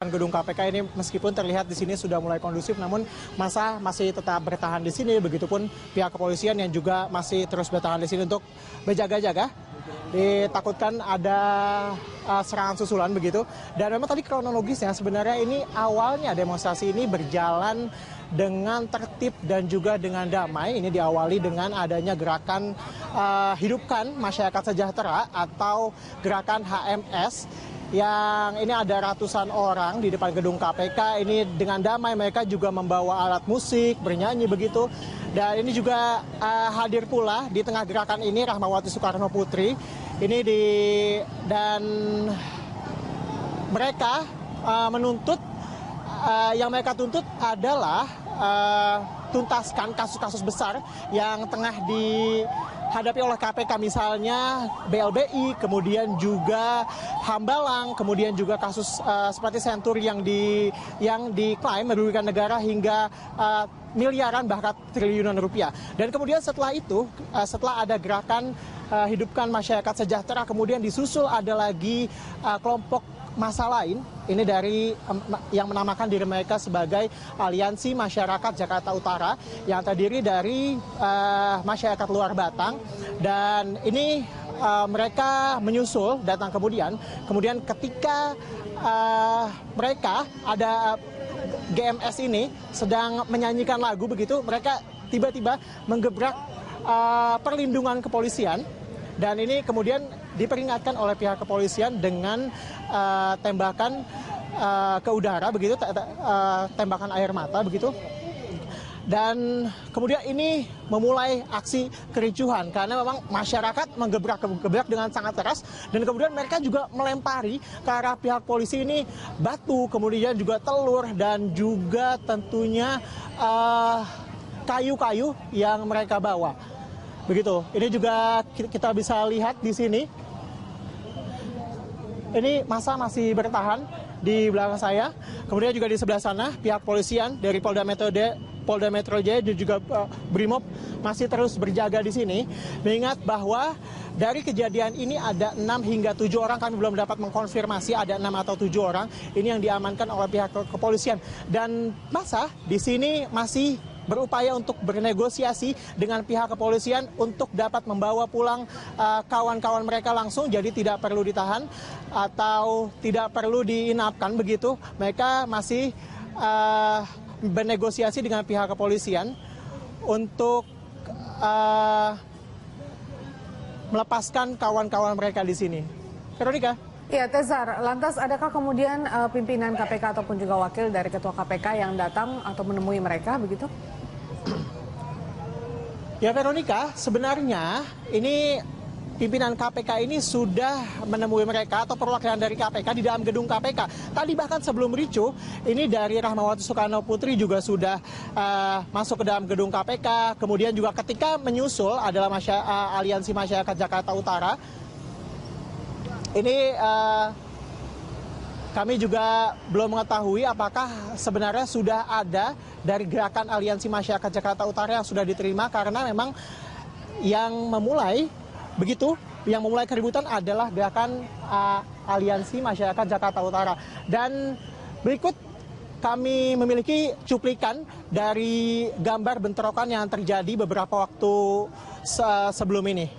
Gedung KPK ini meskipun terlihat di sini sudah mulai kondusif, namun massa masih tetap bertahan di sini. Begitupun pihak kepolisian yang juga masih terus bertahan di sini untuk berjaga-jaga. Ditakutkan ada serangan susulan begitu. Dan memang tadi kronologisnya sebenarnya ini awalnya demonstrasi ini berjalan dengan tertib dan juga dengan damai. Ini diawali dengan adanya gerakan Hidupkan Masyarakat Sejahtera atau gerakan HMS. Yang ini ada ratusan orang di depan gedung KPK. Ini dengan damai mereka juga membawa alat musik, bernyanyi begitu. Dan ini juga hadir pula di tengah gerakan ini Rahmawati Soekarno Putri. Dan mereka menuntut, yang mereka tuntut adalah tuntaskan kasus-kasus besar yang tengah dihadapi oleh KPK, misalnya BLBI, kemudian juga Hambalang, kemudian juga kasus seperti Senturi yang diklaim merugikan negara hingga miliaran bahkan triliunan rupiah. Dan kemudian setelah itu, setelah ada gerakan Hidupkan Masyarakat Sejahtera, kemudian disusul ada lagi kelompok massa lain, ini dari yang menamakan diri mereka sebagai Aliansi Masyarakat Jakarta Utara yang terdiri dari masyarakat luar Batang. Dan ini mereka menyusul datang kemudian ketika mereka ada GMS ini sedang menyanyikan lagu begitu, mereka tiba-tiba menggebrak perlindungan kepolisian. Dan ini kemudian diperingatkan oleh pihak kepolisian dengan tembakan ke udara begitu, tembakan air mata begitu. Dan kemudian ini memulai aksi kericuhan karena memang masyarakat menggebrak dengan sangat keras, dan kemudian mereka juga melempari ke arah pihak polisi ini batu, kemudian juga telur, dan juga tentunya kayu-kayu yang mereka bawa. Begitu. Ini juga kita bisa lihat di sini. Ini massa masih bertahan di belakang saya. Kemudian juga di sebelah sana pihak polisian dari Polda Metro Jaya dan juga Brimob masih terus berjaga di sini. Mengingat bahwa dari kejadian ini ada 6 hingga 7 orang, kami belum dapat mengkonfirmasi ada 6 atau 7 orang ini yang diamankan oleh pihak kepolisian. Dan massa di sini masih berupaya untuk bernegosiasi dengan pihak kepolisian untuk dapat membawa pulang kawan-kawan mereka langsung, jadi tidak perlu ditahan atau tidak perlu diinapkan begitu. Mereka masih bernegosiasi dengan pihak kepolisian untuk melepaskan kawan-kawan mereka di sini. Veronica. Ya, Tezar, lantas adakah kemudian pimpinan KPK ataupun juga wakil dari Ketua KPK yang datang atau menemui mereka begitu? Ya Veronica, sebenarnya ini pimpinan KPK ini sudah menemui mereka atau perwakilan dari KPK di dalam gedung KPK. Tadi bahkan sebelum ricuh, ini dari Rahmawati Soekarno Putri juga sudah masuk ke dalam gedung KPK. Kemudian juga ketika menyusul adalah Aliansi Masyarakat Jakarta Utara. Ini kami juga belum mengetahui apakah sebenarnya sudah ada dari gerakan Aliansi Masyarakat Jakarta Utara yang sudah diterima, karena memang yang memulai keributan adalah gerakan Aliansi Masyarakat Jakarta Utara. Dan berikut kami memiliki cuplikan dari gambar bentrokan yang terjadi beberapa waktu sebelum ini.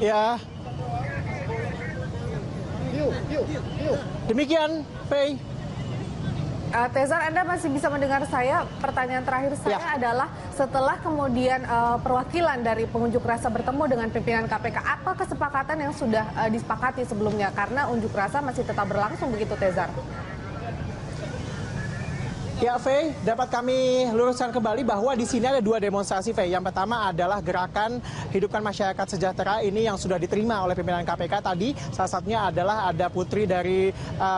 Ya. Demikian, Faye. Tezar, Anda masih bisa mendengar saya? Pertanyaan terakhir saya adalah setelah kemudian perwakilan dari pengunjuk rasa bertemu dengan pimpinan KPK, apa kesepakatan yang sudah disepakati sebelumnya? Karena unjuk rasa masih tetap berlangsung begitu, Tezar. Ya, Faye, dapat kami luruskan kembali bahwa di sini ada dua demonstrasi, Faye. Yang pertama adalah gerakan Hidupkan Masyarakat Sejahtera ini yang sudah diterima oleh pimpinan KPK tadi. Salah satunya adalah ada putri dari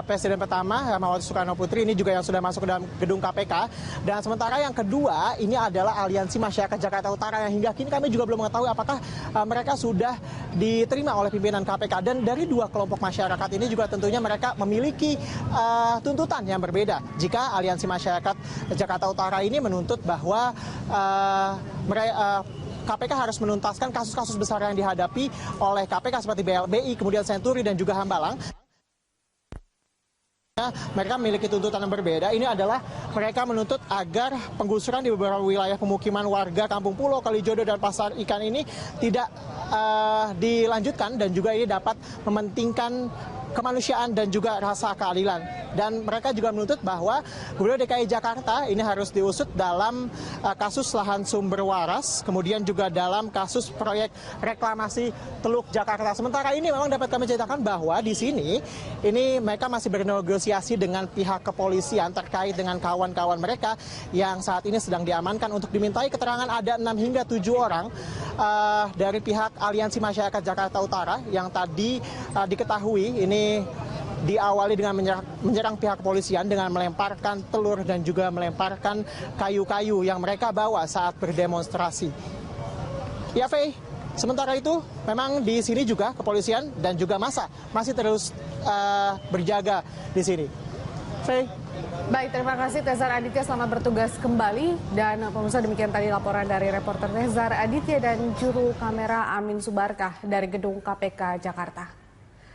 Presiden pertama, Rahmawati Soekarno Putri, ini juga yang sudah masuk ke dalam gedung KPK. Dan sementara yang kedua, ini adalah Aliansi Masyarakat Jakarta Utara yang hingga kini kami juga belum mengetahui apakah mereka sudah diterima oleh pimpinan KPK. Dan dari dua kelompok masyarakat ini juga tentunya mereka memiliki tuntutan yang berbeda. Jika Aliansi Masyarakat Jakarta Utara ini menuntut bahwa KPK harus menuntaskan kasus-kasus besar yang dihadapi oleh KPK seperti BLBI, kemudian Senturi dan juga Hambalang. Mereka memiliki tuntutan yang berbeda. Ini adalah mereka menuntut agar penggusuran di beberapa wilayah pemukiman warga Kampung Pulo, Kalijodo, dan Pasar Ikan ini tidak dilanjutkan dan juga ini dapat mementingkan kemanusiaan dan juga rasa keadilan. Dan mereka juga menuntut bahwa Gubernur DKI Jakarta ini harus diusut dalam kasus lahan sumber waras, kemudian juga dalam kasus proyek reklamasi Teluk Jakarta. Sementara ini memang dapat kami ceritakan bahwa di sini ini mereka masih bernegosiasi dengan pihak kepolisian terkait dengan kawan-kawan mereka yang saat ini sedang diamankan untuk dimintai keterangan. Ada 6 hingga 7 orang dari pihak Aliansi Masyarakat Jakarta Utara yang tadi diketahui ini diawali dengan menyerang pihak kepolisian dengan melemparkan telur dan juga melemparkan kayu-kayu yang mereka bawa saat berdemonstrasi. Ya, Faye, sementara itu memang di sini juga kepolisian dan juga massa masih terus berjaga di sini. Faye. Baik, terima kasih Tezar Aditya, selamat bertugas kembali. Dan pemirsa, demikian tadi laporan dari reporter Tezar Aditya dan juru kamera Amin Subarkah dari gedung KPK Jakarta.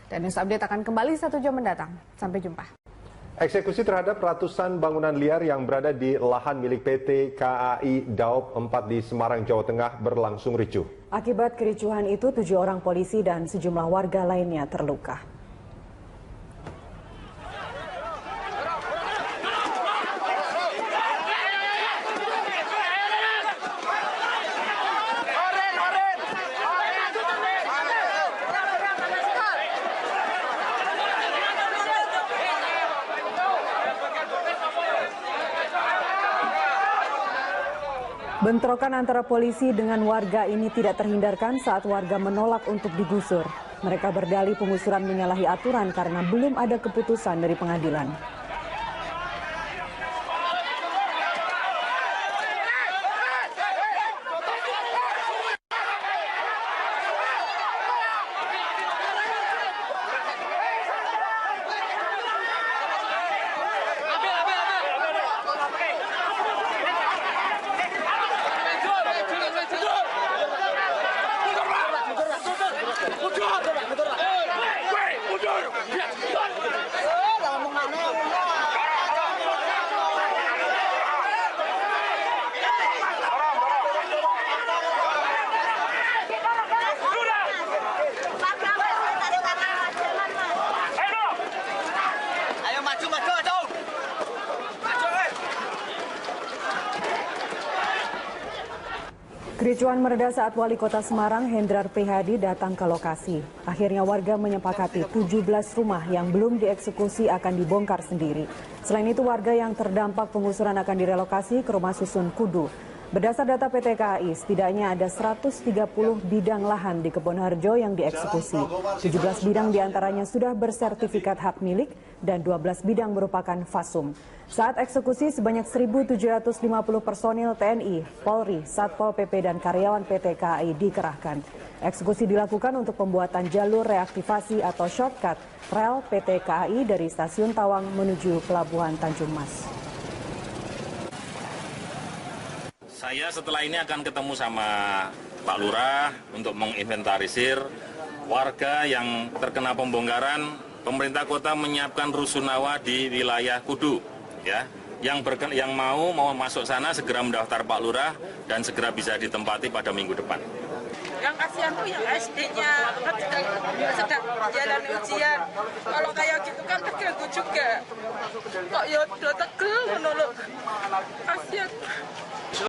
Dan News Update akan kembali 1 jam mendatang. Sampai jumpa. Eksekusi terhadap ratusan bangunan liar yang berada di lahan milik PT KAI Daop 4 di Semarang, Jawa Tengah berlangsung ricuh. Akibat kericuhan itu, 7 orang polisi dan sejumlah warga lainnya terluka. Bentrokan antara polisi dengan warga ini tidak terhindarkan saat warga menolak untuk digusur. Mereka berdalih penggusuran menyalahi aturan karena belum ada keputusan dari pengadilan. Kericuan mereda saat Wali Kota Semarang, Hendrar Prihadi, datang ke lokasi. Akhirnya warga menyepakati 17 rumah yang belum dieksekusi akan dibongkar sendiri. Selain itu, warga yang terdampak penggusuran akan direlokasi ke rumah susun Kudu. Berdasar data PT KAI, setidaknya ada 130 bidang lahan di Kebonharjo yang dieksekusi. 17 bidang diantaranya sudah bersertifikat hak milik dan 12 bidang merupakan fasum. Saat eksekusi, sebanyak 1.750 personil TNI, Polri, Satpol PP, dan karyawan PT KAI dikerahkan. Eksekusi dilakukan untuk pembuatan jalur reaktivasi atau shortcut rel PT KAI dari Stasiun Tawang menuju Pelabuhan Tanjung Mas. Saya setelah ini akan ketemu sama Pak Lurah untuk menginventarisir warga yang terkena pembongkaran. Pemerintah kota menyiapkan rusunawa di wilayah Kudu, ya. Yang mau masuk sana segera mendaftar Pak Lurah dan segera bisa ditempati pada minggu depan. Yang kasihan tuh yang SD-nya kan sedang jalan ujian. Kalau kayak gitu kan terganggu juga. Kok ya datang